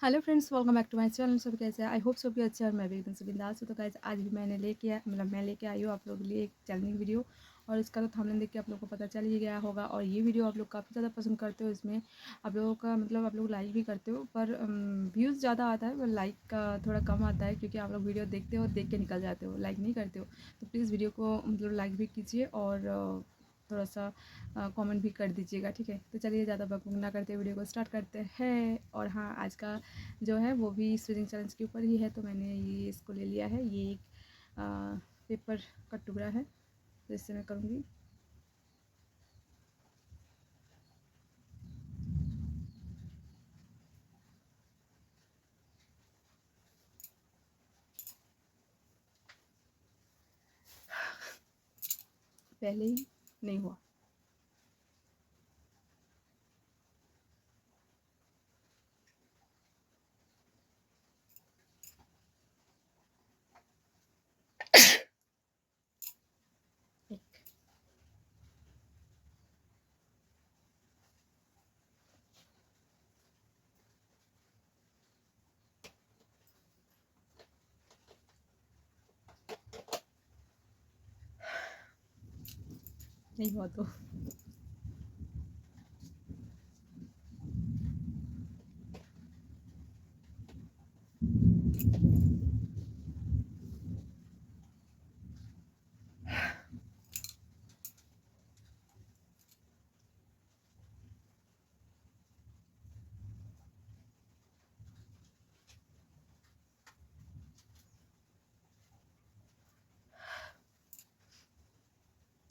Hello friends, welcome back to my channel. सब कैसे हैं? आई होप सब भी अच्छे हैं और मैं भी एकदम से बिंदास हूँ। तो गाइस आज भी मैंने मैं लेके आई हूँ आप लोगों के लिए एक चैलेंजिंग वीडियो। और इसका तो थंबनेल देख के आप लोगों को पता चल ही गया होगा। और ये वीडियो आप लोग काफ़ी ज़्यादा पसंद करते हो। इसमें आप लोगों का आप लोग लाइक भी करते हो, पर व्यूज़ ज़्यादा आता है, पर लाइक का थोड़ा कम आता है, क्योंकि आप लोग वीडियो देखते हो, देख के निकल जाते हो, लाइक नहीं करते हो। तो प्लीज़ वीडियो को लाइक भी कीजिए और थोड़ा सा कमेंट भी कर दीजिएगा, ठीक है। तो चलिए ज़्यादा बकबक ना करते वीडियो को स्टार्ट करते हैं। और हाँ, आज का जो है वो भी स्विचिंग चैलेंज के ऊपर ही है। तो मैंने ये इसको ले लिया है। ये एक पेपर का टुकड़ा है, तो इससे मैं करूँगी। पहले ही नहीं हुआ। एक नहीं हुआ तो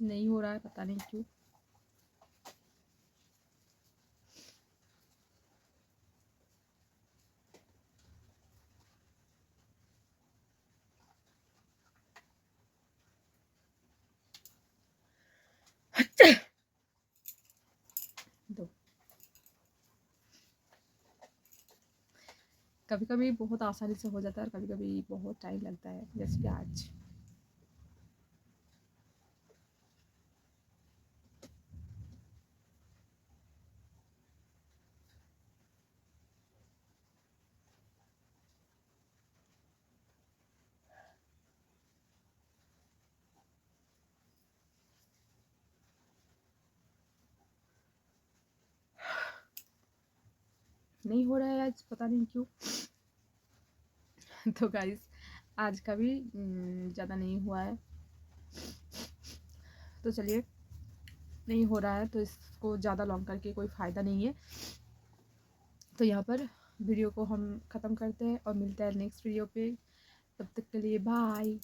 नहीं हो रहा है, पता नहीं क्यों। दो कभी कभी बहुत आसानी से हो जाता है और कभी कभी बहुत टाइम लगता है, जैसे कि आज। नहीं हो रहा है आज, पता नहीं क्यों। तो गाइस आज का भी ज़्यादा नहीं हुआ है। तो चलिए, नहीं हो रहा है तो इसको ज़्यादा लॉन्ग करके कोई फ़ायदा नहीं है। तो यहाँ पर वीडियो को हम ख़त्म करते हैं और मिलते हैं नेक्स्ट वीडियो पे। तब तक के लिए बाय।